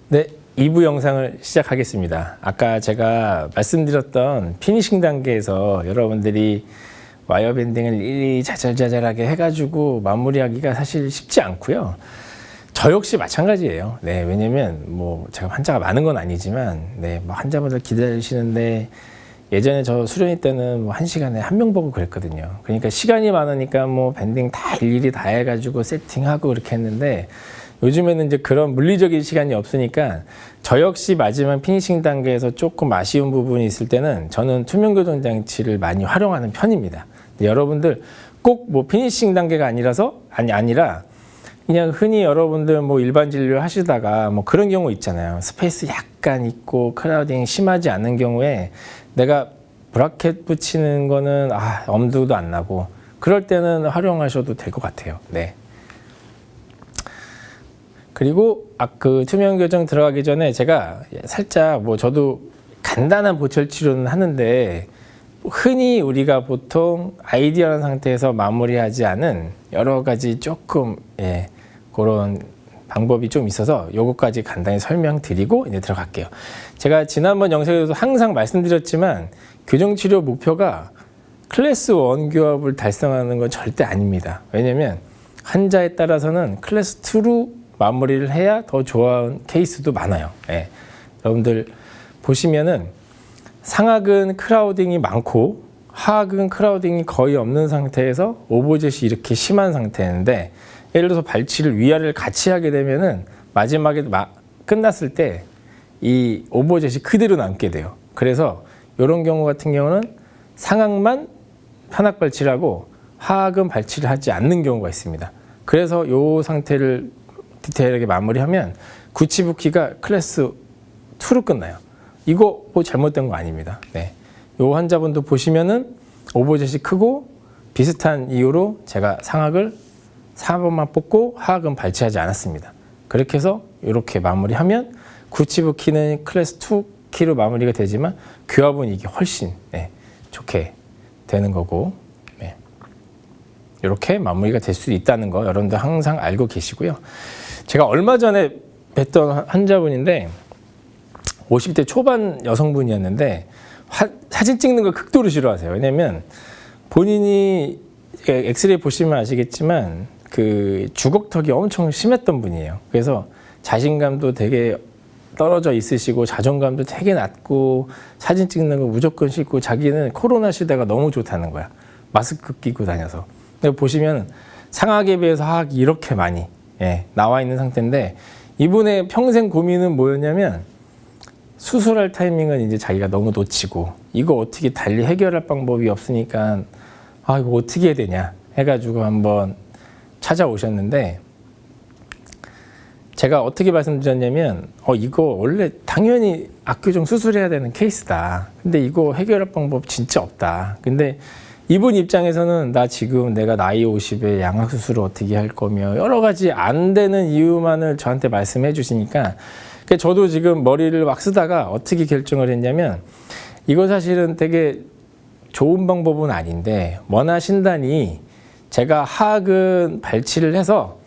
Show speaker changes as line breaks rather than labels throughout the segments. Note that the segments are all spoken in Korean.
네, 2부 영상을 시작하겠습니다. 아까 제가 말씀드렸던 피니싱 단계에서 여러분들이 와이어 밴딩을 일일이 자잘자잘하게 해가지고 마무리하기가 사실 쉽지 않고요. 저 역시 마찬가지예요. 네, 왜냐면 뭐 제가 환자가 많은 건 아니지만, 네, 뭐 환자분들 기다리시는데 예전에 저 수련회 때는 뭐 1시간에 1명 보고 그랬거든요. 그러니까 시간이 많으니까 뭐 밴딩 다 일일이 다 해가지고 세팅하고 그렇게 했는데 요즘에는 이제 그런 물리적인 시간이 없으니까 저 역시 마지막 피니싱 단계에서 조금 아쉬운 부분이 있을 때는 저는 투명 교정 장치를 많이 활용하는 편입니다. 여러분들 꼭 뭐 피니싱 단계가 아니라 그냥 흔히 여러분들 뭐 일반 진료 하시다가 뭐 그런 경우 있잖아요. 스페이스 약간 있고 크라우딩 심하지 않은 경우에 내가 브라켓 붙이는 거는 엄두도 안 나고 그럴 때는 활용하셔도 될 것 같아요. 네. 그리고 그 투명 교정 들어가기 전에 제가 살짝 뭐 저도 간단한 보철 치료는 하는데 흔히 우리가 보통 아이디어한 상태에서 마무리하지 않은 여러 가지 조금 그런 방법이 좀 있어서 요거까지 간단히 설명드리고 이제 들어갈게요. 제가 지난번 영상에서도 항상 말씀드렸지만 교정치료 목표가 클래스 1 교합을 달성하는 건 절대 아닙니다. 왜냐면 환자에 따라서는 클래스 2로 마무리를 해야 더 좋아하는 케이스도 많아요. 여러분들 보시면은 상악은 크라우딩이 많고 하악은 크라우딩이 거의 없는 상태에서 오버젯이 이렇게 심한 상태인데 예를 들어서 발치를 위아래를 같이 하게 되면은 마지막에 끝났을 때 이 오버젯이 그대로 남게 돼요. 그래서 이런 경우 같은 경우는 상악만 편악 발치를 하고 하악은 발치를 하지 않는 경우가 있습니다. 그래서 이 상태를 디테일하게 마무리하면 구치붓기가 클래스 2로 끝나요. 이거 뭐 잘못된 거 아닙니다. 네. 이 환자분도 보시면은 오버젯이 크고 비슷한 이유로 제가 상악을 4번만 뽑고 하악은 발치하지 않았습니다. 그렇게 해서 이렇게 마무리하면 구치붓기는 클래스 2 키로 마무리가 되지만 교합은 이게 훨씬 좋게 되는 거고 이렇게 마무리가 될 수 있다는 거 여러분들 항상 알고 계시고요. 제가 얼마 전에 뵀던 환자분인데 50대 초반 여성분이었는데 사진 찍는 걸 극도로 싫어하세요. 왜냐면 본인이 엑스레이 보시면 아시겠지만 그 주걱턱이 엄청 심했던 분이에요. 그래서 자신감도 되게 떨어져 있으시고 자존감도 되게 낮고 사진 찍는 거 무조건 싫고 자기는 코로나 시대가 너무 좋다는 거야. 마스크 끼고 다녀서. 근데 보시면 상악에 비해서 하악이 이렇게 많이 나와 있는 상태인데 이분의 평생 고민은 뭐였냐면 수술할 타이밍은 이제 자기가 너무 놓치고 이거 어떻게 달리 해결할 방법이 없으니까 이거 어떻게 해야 되냐 해가지고 한번 찾아오셨는데 제가 어떻게 말씀드렸냐면 이거 원래 당연히 악교정 수술해야 되는 케이스다. 근데 이거 해결할 방법 진짜 없다. 근데 이분 입장에서는 나 지금 내가 나이 50에 양악수술을 어떻게 할 거며 여러 가지 안 되는 이유만을 저한테 말씀해 주시니까 저도 지금 머리를 막 쓰다가 어떻게 결정을 했냐면 이거 사실은 되게 좋은 방법은 아닌데 원하신다니 제가 하악은 발치를 해서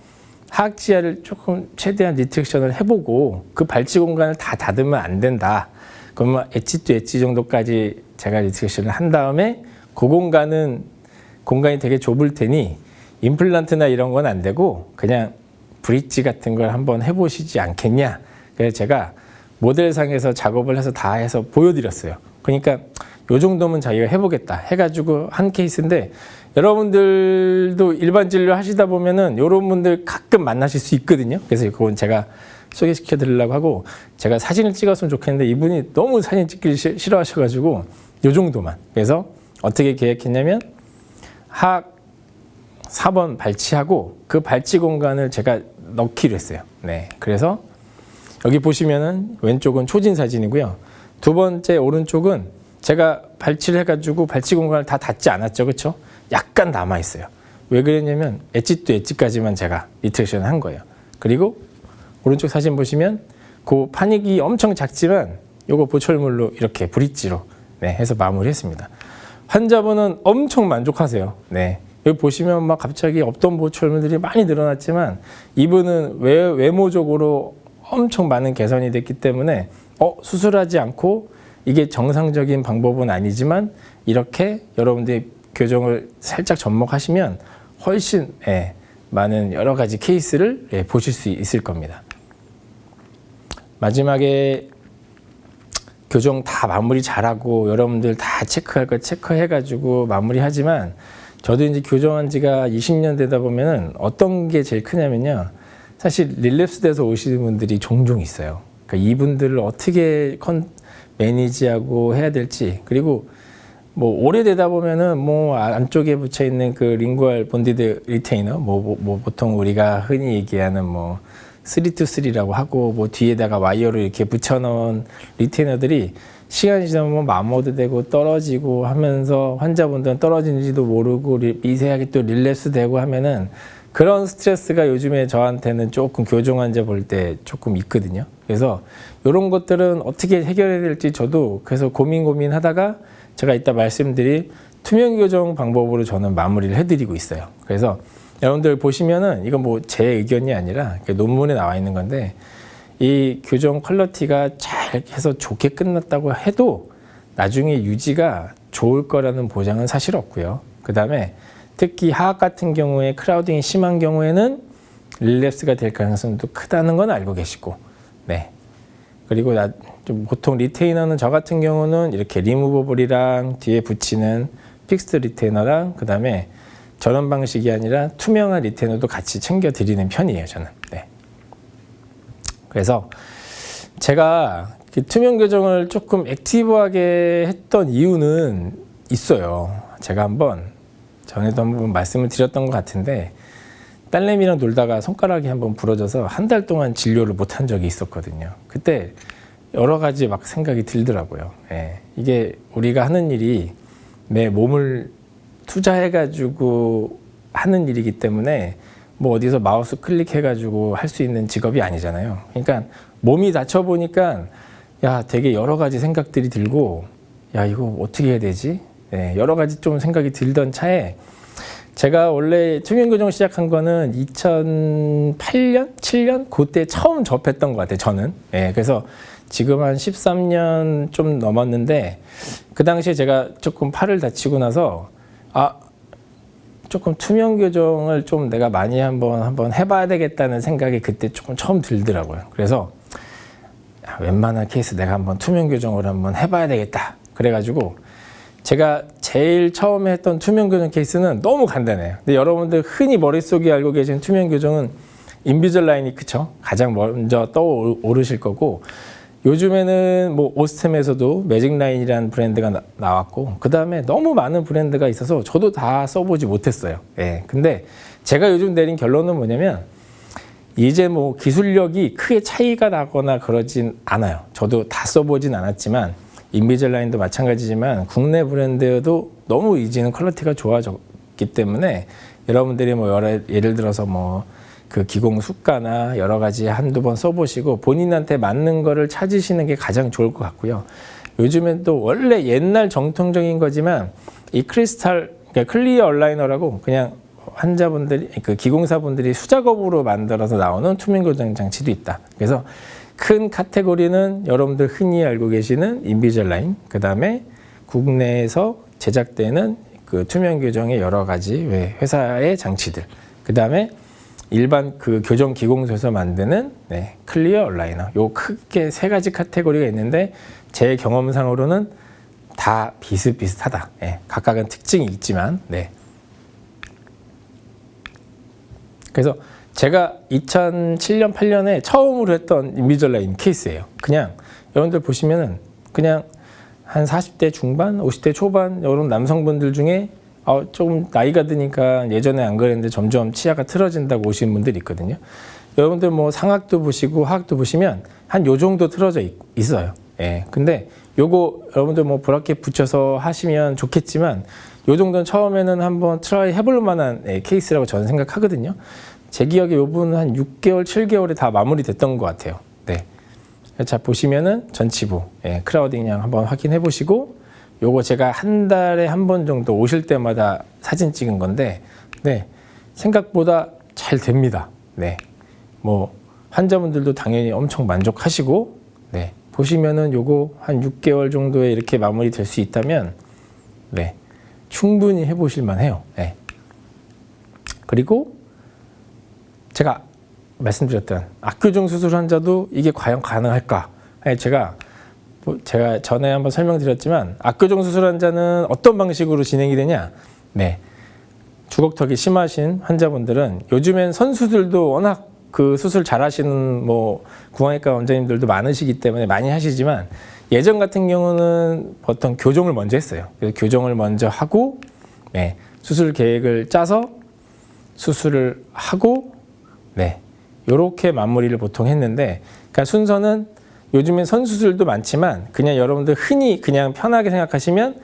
하악지하를 조금 최대한 리트랙션을 해보고 그 발치 공간을 다 닫으면 안 된다. 그러면 엣지 또 엣지 정도까지 제가 리트랙션을 한 다음에 그 공간이 되게 좁을 테니 임플란트나 이런 건 안 되고 그냥 브릿지 같은 걸 한번 해보시지 않겠냐. 그래서 제가 모델상에서 작업을 해서 다 해서 보여드렸어요. 그러니까 요 정도면 자기가 해보겠다 해가지고 한 케이스인데 여러분들도 일반 진료 하시다 보면은 이런 분들 가끔 만나실 수 있거든요. 그래서 그건 제가 소개시켜 드리려고 하고 제가 사진을 찍었으면 좋겠는데 이분이 너무 사진 찍기 싫어하셔가지고 요 정도만. 그래서 어떻게 계획했냐면 하악 4번 발치하고 그 발치 공간을 제가 넣기로 했어요. 네. 그래서 여기 보시면은 왼쪽은 초진 사진이고요. 두 번째 오른쪽은 제가 발치를 해가지고 발치 공간을 다 닫지 않았죠. 그렇죠? 약간 남아있어요. 왜 그랬냐면 엣지 또 엣지까지만 제가 리트랙션을 한 거예요. 그리고 오른쪽 사진 보시면 그 파닉이 엄청 작지만 요거 보철물로 이렇게 브릿지로 해서 마무리했습니다. 환자분은 엄청 만족하세요. 네. 여기 보시면 막 갑자기 없던 보철물들이 많이 늘어났지만 이분은 외모적으로 엄청 많은 개선이 됐기 때문에 수술하지 않고 이게 정상적인 방법은 아니지만 이렇게 여러분들이 교정을 살짝 접목하시면 훨씬 많은 여러 가지 케이스를 보실 수 있을 겁니다. 마지막에 교정 다 마무리 잘하고 여러분들 다 체크할 거 체크해가지고 마무리하지만 저도 이제 교정한 지가 20년 되다 보면은 어떤 게 제일 크냐면요. 사실 릴랩스 돼서 오시는 분들이 종종 있어요. 그러니까 이분들을 어떻게 매니지하고 해야 될지, 그리고 뭐 오래되다 보면은 뭐 안쪽에 붙여 있는 그 링구얼 본디드 리테이너, 뭐 보통 우리가 흔히 얘기하는 뭐 3-2-3라고 하고 뭐 뒤에다가 와이어를 이렇게 붙여놓은 리테이너들이 시간이 지나면 마모도 되고 떨어지고 하면서 환자분들은 떨어지는지도 모르고 미세하게 또 릴랩스 되고 하면은 그런 스트레스가 요즘에 저한테는 조금 교정 환자 볼 때 조금 있거든요. 그래서 이런 것들은 어떻게 해결해야 될지 저도 그래서 고민하다가 제가 이따 말씀드릴 투명 교정 방법으로 저는 마무리를 해드리고 있어요. 그래서 여러분들 보시면은 이건 뭐 제 의견이 아니라 논문에 나와 있는 건데 이 교정 퀄리티가 잘 해서 좋게 끝났다고 해도 나중에 유지가 좋을 거라는 보장은 사실 없고요. 그 다음에 특히 하악 같은 경우에 크라우딩이 심한 경우에는 릴랩스가 될 가능성도 크다는 건 알고 계시고, 네. 그리고 좀 보통 리테이너는 저 같은 경우는 이렇게 리무버블이랑 뒤에 붙이는 픽스드 리테이너랑 그 다음에 저런 방식이 아니라 투명한 리테이너도 같이 챙겨 드리는 편이에요, 저는. 네. 그래서 제가 투명 교정을 조금 액티브하게 했던 이유는 있어요. 제가 전에도 한번 말씀을 드렸던 것 같은데 딸내미랑 놀다가 손가락이 한번 부러져서 한 달 동안 진료를 못한 적이 있었거든요. 그때 여러 가지 막 생각이 들더라고요. 이게 우리가 하는 일이 내 몸을 투자해가지고 하는 일이기 때문에 뭐 어디서 마우스 클릭해가지고 할 수 있는 직업이 아니잖아요. 그러니까 몸이 다쳐보니까 야 되게 여러 가지 생각들이 들고 야 이거 어떻게 해야 되지? 여러 가지 좀 생각이 들던 차에 제가 원래 투명 교정 시작한 거는 2008년, 7년 그때 처음 접했던 것 같아요. 저는. 그래서 지금 한 13년 좀 넘었는데 그 당시에 제가 조금 팔을 다치고 나서 조금 투명 교정을 좀 내가 많이 한번 해봐야 되겠다는 생각이 그때 조금 처음 들더라고요. 그래서 웬만한 케이스 내가 한번 투명 교정을 한번 해봐야 되겠다. 그래가지고 제가 제일 처음에 했던 투명 교정 케이스는 너무 간단해요. 근데 여러분들 흔히 머릿속에 알고 계신 투명 교정은 인비절라인이 그쵸? 가장 먼저 떠오르실 거고 요즘에는 뭐 오스템에서도 매직라인이라는 브랜드가 나왔고 그 다음에 너무 많은 브랜드가 있어서 저도 다 써보지 못했어요. 근데 제가 요즘 내린 결론은 뭐냐면 이제 뭐 기술력이 크게 차이가 나거나 그러진 않아요. 저도 다 써보진 않았지만 인비절라인도 마찬가지지만 국내 브랜드도 너무 이제는 퀄리티가 좋아졌기 때문에 여러분들이 뭐 예를 들어서 뭐 그 기공 수가나 여러 가지 한두 번 써보시고 본인한테 맞는 거를 찾으시는 게 가장 좋을 것 같고요. 요즘엔 또 원래 옛날 정통적인 거지만 이 크리스탈, 그러니까 클리어 얼라이너라고 그냥 환자분들이 그 기공사분들이 수작업으로 만들어서 나오는 투명 교정 장치도 있다. 그래서 큰 카테고리는 여러분들 흔히 알고 계시는 인비절라인, 그 다음에 국내에서 제작되는 그 투명 교정의 여러 가지 회사의 장치들, 그 다음에 일반 그 교정 기공소에서 만드는 클리어 얼라이너, 요 크게 세 가지 카테고리가 있는데 제 경험상으로는 다 비슷비슷하다. 각각은 특징이 있지만, 그래서 제가 2007년, 8년에 처음으로 했던 인비절라인 케이스예요. 그냥 여러분들 보시면은 그냥 한 40대 중반, 50대 초반 이런 남성분들 중에 조금 나이가 드니까 예전에 안 그랬는데 점점 치아가 틀어진다고 오시는 분들이 있거든요. 여러분들 뭐 상악도 보시고 하악도 보시면 한 요 정도 틀어져 있어요. 근데 요거 여러분들 뭐 브라켓 붙여서 하시면 좋겠지만 요 정도는 처음에는 한번 트라이 해볼 만한 케이스라고 저는 생각하거든요. 제 기억에 요 분은 한 6개월, 7개월에 다 마무리됐던 것 같아요. 자, 보시면은 전치부, 크라우딩량 한번 확인해 보시고, 요거 제가 한 달에 한 번 정도 오실 때마다 사진 찍은 건데, 생각보다 잘 됩니다. 뭐, 환자분들도 당연히 엄청 만족하시고, 네, 보시면은 요거 한 6개월 정도에 이렇게 마무리 될 수 있다면, 네, 충분히 해보실 만해요. 네. 그리고 제가 말씀드렸던 악교정 수술 환자도 이게 과연 가능할까? 제가 전에 한번 설명드렸지만 악교정 수술 환자는 어떤 방식으로 진행이 되냐? 네, 주걱턱이 심하신 환자분들은 요즘엔 선수들도 워낙 그 수술 잘하시는 뭐 구강외과 원장님들도 많으시기 때문에 많이 하시지만 예전 같은 경우는 보통 교정을 먼저 했어요. 그래서 교정을 먼저 하고, 네, 수술 계획을 짜서 수술을 하고, 네, 요렇게 마무리를 보통 했는데, 그러니까 순서는 요즘엔 선수술도 많지만 그냥 여러분들 흔히 그냥 편하게 생각하시면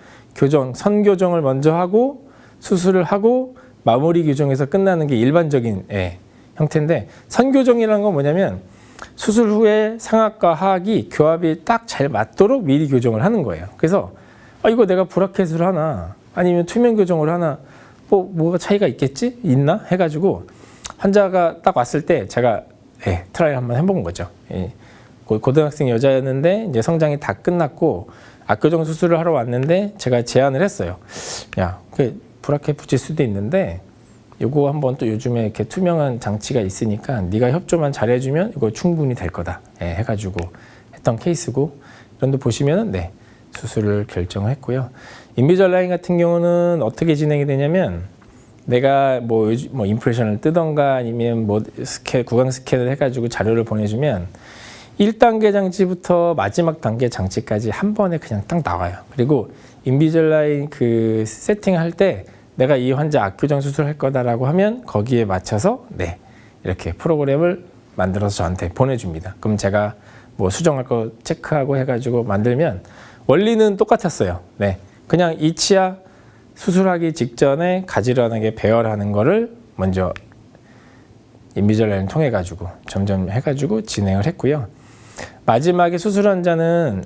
선교정을 먼저 하고 수술을 하고 마무리 교정에서 끝나는 게 일반적인, 예, 형태인데, 선교정이라는 건 뭐냐면 수술 후에 상악과 하악이 교합이 딱 잘 맞도록 미리 교정을 하는 거예요. 그래서 이거 내가 브라켓을 하나 아니면 투명 교정을 하나 뭐가 차이가 있나 해가지고 환자가 딱 왔을 때 제가, 예, 트라이 한번 해본 거죠. 예. 고등학생 여자였는데 이제 성장이 다 끝났고 악교정 수술을 하러 왔는데 제가 제안을 했어요. 야, 브라켓 붙일 수도 있는데 요거 한번 또 요즘에 이렇게 투명한 장치가 있으니까 네가 협조만 잘해주면 이거 충분히 될 거다, 예, 해가지고 했던 케이스고, 그런데 보시면은, 네, 수술을 결정했고요. 인비절라인 같은 경우는 어떻게 진행이 되냐면 내가 뭐 임프레션을 뜨던가 아니면 뭐 구강 스캔을 해가지고 자료를 보내주면 1단계 장치부터 마지막 단계 장치까지 한 번에 그냥 딱 나와요. 그리고 인비절라인 그 세팅할 때 내가 이 환자 악교정 수술할 거다라고 하면 거기에 맞춰서, 네, 이렇게 프로그램을 만들어서 저한테 보내줍니다. 그럼 제가 뭐 수정할 거 체크하고 해가지고 만들면 원리는 똑같았어요. 네, 그냥 이 치아 수술하기 직전에 가지런하게 배열하는 거를 먼저 인비절라인을 통해 가지고 점점 해가지고 진행을 했고요. 마지막에 수술 환자는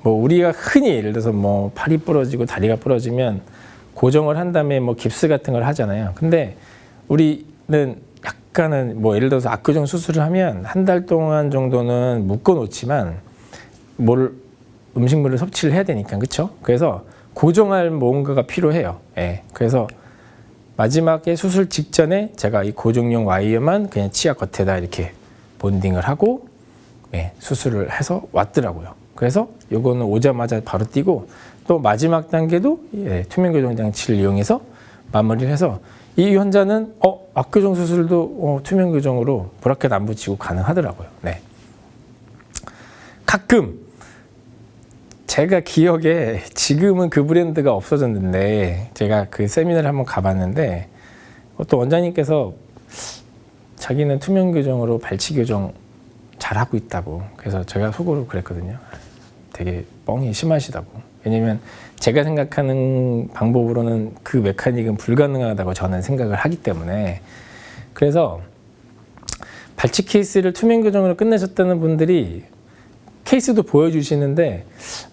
뭐 우리가 흔히 예를 들어서 뭐 팔이 부러지고 다리가 부러지면 고정을 한 다음에 뭐 깁스 같은 걸 하잖아요. 근데 우리는 약간은 뭐 예를 들어서 악교정 수술을 하면 한 달 동안 정도는 묶어 놓지만 음식물을 섭취를 해야 되니까, 그렇죠? 그래서 고정할 뭔가가 필요해요. 예. 그래서 마지막에 수술 직전에 제가 이 고정용 와이어만 그냥 치아 겉에다 이렇게 본딩을 하고, 예, 수술을 해서 왔더라고요. 그래서 요거는 오자마자 바로 띄고 또 마지막 단계도, 예, 투명 교정 장치를 이용해서 마무리를 해서 이 환자는 악교정 수술도 투명 교정으로 브라켓 안 붙이고 가능하더라고요. 네. 가끔 제가 기억에 지금은 그 브랜드가 없어졌는데 제가 그 세미나를 한번 가봤는데 또 원장님께서 자기는 투명 교정으로 발치 교정 잘하고 있다고, 그래서 제가 속으로 그랬거든요. 되게 뻥이 심하시다고. 왜냐면 제가 생각하는 방법으로는 그 메카닉은 불가능하다고 저는 생각을 하기 때문에. 그래서 발치 케이스를 투명 교정으로 끝내셨다는 분들이 케이스도 보여주시는데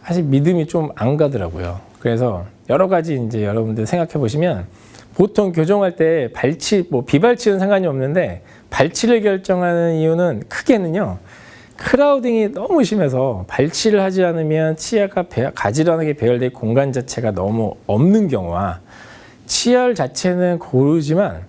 사실 믿음이 좀 안 가더라고요. 그래서 여러 가지 이제 여러분들 생각해 보시면 보통 교정할 때 발치, 뭐 비발치는 상관이 없는데 발치를 결정하는 이유는 크게는요, 크라우딩이 너무 심해서 발치를 하지 않으면 치아가 가지런하게 배열될 공간 자체가 너무 없는 경우와 치열 자체는 고르지만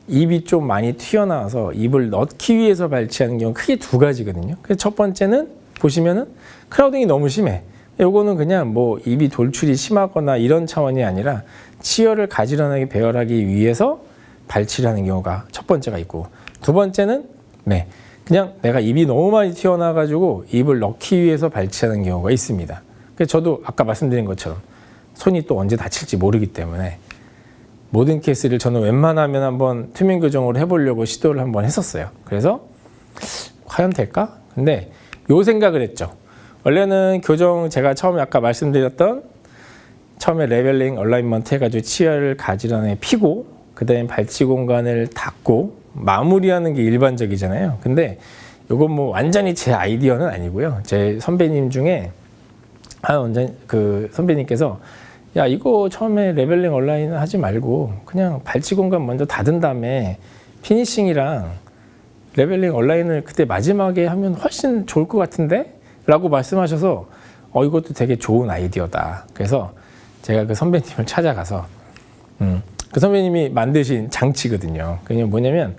입이 좀 많이 튀어나와서 입을 넣기 위해서 발치하는 경우 크게 두 가지거든요. 그래서 첫 번째는 보시면은 크라우딩이 너무 심해. 요거는 그냥 뭐 입이 돌출이 심하거나 이런 차원이 아니라 치열을 가지런하게 배열하기 위해서 발치를 하는 경우가 첫 번째가 있고, 두 번째는, 네, 그냥 내가 입이 너무 많이 튀어나와가지고 입을 넣기 위해서 발치하는 경우가 있습니다. 그래서 저도 아까 말씀드린 것처럼 손이 또 언제 다칠지 모르기 때문에 모든 케이스를 저는 웬만하면 한번 투명 교정으로 해보려고 시도를 한번 했었어요. 그래서 과연 될까? 근데 요 생각을 했죠. 원래는 교정, 제가 처음에 아까 말씀드렸던 처음에 레벨링, 얼라인먼트 해가지고 치열을 가지런하게 피고 그 다음에 발치 공간을 닫고 마무리하는 게 일반적이잖아요. 근데 요건 뭐 완전히 제 아이디어는 아니고요. 제 선배님 중에 그 선배님께서 야, 이거 처음에 레벨링 얼라인 하지 말고 그냥 발치 공간 먼저 닫은 다음에 피니싱이랑 레벨링 온라인을 그때 마지막에 하면 훨씬 좋을 것 같은데? 라고 말씀하셔서 이것도 되게 좋은 아이디어다. 그래서 제가 그 선배님을 찾아가서 그 선배님이 만드신 장치거든요. 그냥 뭐냐면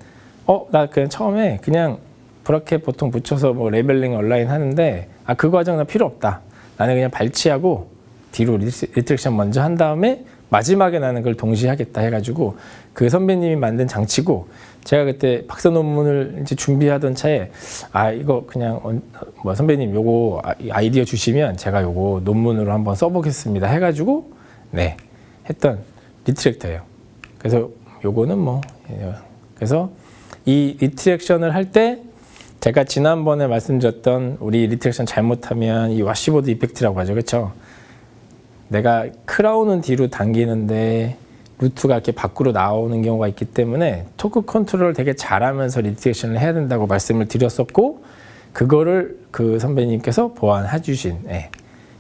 나 그냥 처음에 그냥 브라켓 보통 붙여서 뭐 레벨링 온라인 하는데 그 과정 나 필요 없다. 나는 그냥 발치하고 뒤로 리트렉션 먼저 한 다음에 마지막에 나는 그걸 동시에 하겠다 해가지고 그 선배님이 만든 장치고 제가 그때 박사 논문을 이제 준비하던 차에 이거 그냥 뭐 선배님 요거 아이디어 주시면 제가 요거 논문으로 한번 써보겠습니다 해가지고 네 했던 리트랙터예요. 그래서 요거는 뭐 그래서 이 리트랙션을 할 때 제가 지난번에 말씀드렸던 우리 리트랙션 잘못하면 이 와시보드 이펙트라고 하죠. 그렇죠? 내가 크라운은 뒤로 당기는데 루트가 이렇게 밖으로 나오는 경우가 있기 때문에 토크 컨트롤을 되게 잘하면서 리트랙션을 해야 된다고 말씀을 드렸었고 그거를 그 선배님께서 보완해 주신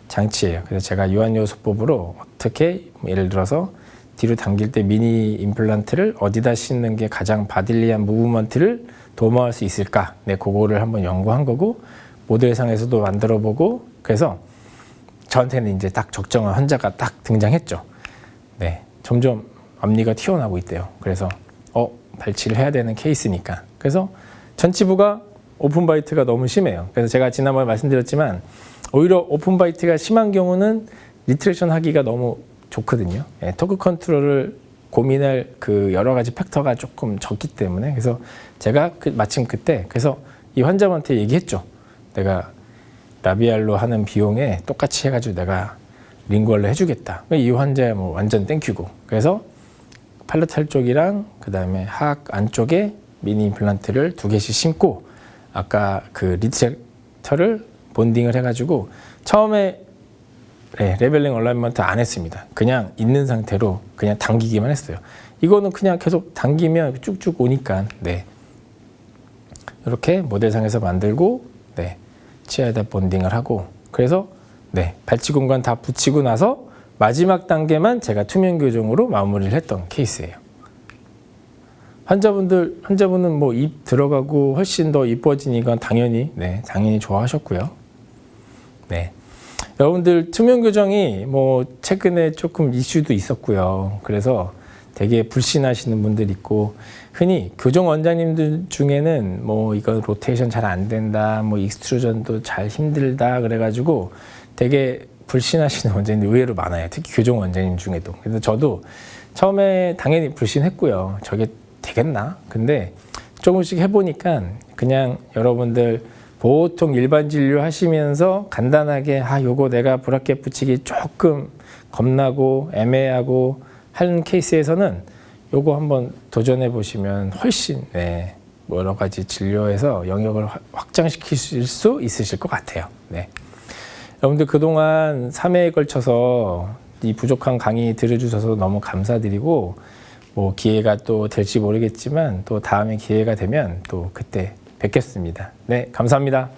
장치예요. 그래서 제가 유한요소법으로 어떻게 예를 들어서 뒤로 당길 때 미니 임플란트를 어디다 싣는 게 가장 바딜리한 무브먼트를 도모할 수 있을까? 그거를 한번 연구한 거고 모델상에서도 만들어보고 그래서 저한테는 이제 딱 적정한 환자가 딱 등장했죠. 네, 점점 앞니가 튀어나오고 있대요. 그래서 발치를 해야 되는 케이스니까. 그래서 전치부가 오픈바이트가 너무 심해요. 그래서 제가 지난번에 말씀드렸지만 오히려 오픈바이트가 심한 경우는 리트렉션 하기가 너무 좋거든요. 토크 컨트롤을 고민할 그 여러 가지 팩터가 조금 적기 때문에 그래서 제가 마침 그때 그래서 이 환자한테 얘기했죠. 내가 라비알로 하는 비용에 똑같이 해가지고 내가 링구얼로 해주겠다. 이 환자 뭐 완전 땡큐고. 그래서 팔레탈 쪽이랑 그 다음에 하악 안쪽에 미니 임플란트를 2개씩 심고 아까 그 리트랙터를 본딩을 해가지고 처음에 레벨링 얼라이먼트 안 했습니다. 그냥 있는 상태로 그냥 당기기만 했어요. 이거는 그냥 계속 당기면 쭉쭉 오니까 이렇게 모델상에서 만들고 치아에다 본딩을 하고 그래서 발치 공간 다 붙이고 나서 마지막 단계만 제가 투명 교정으로 마무리를 했던 케이스예요. 환자분은 뭐 입 들어가고 훨씬 더 이뻐지니까 당연히 좋아하셨고요. 여러분들 투명 교정이 뭐 최근에 조금 이슈도 있었고요. 그래서 되게 불신하시는 분들 있고 흔히 교정 원장님들 중에는 뭐 이거 로테이션 잘 안 된다, 뭐 익스트루전도 잘 힘들다 그래가지고 되게 불신하시는 원장님들 의외로 많아요. 특히 교정 원장님 중에도. 그래서 저도 처음에 당연히 불신했고요. 저게 되겠나? 근데 조금씩 해보니까 그냥 여러분들 보통 일반 진료 하시면서 간단하게 요거 내가 브라켓 붙이기 조금 겁나고 애매하고 하는 케이스에서는 요거 한번 도전해 보시면 훨씬 여러 가지 진료에서 영역을 확장시킬 수 있으실 것 같아요. 여러분들 그동안 3회에 걸쳐서 이 부족한 강의 들어주셔서 너무 감사드리고 뭐 기회가 또 될지 모르겠지만 또 다음에 기회가 되면 또 그때 뵙겠습니다. 감사합니다.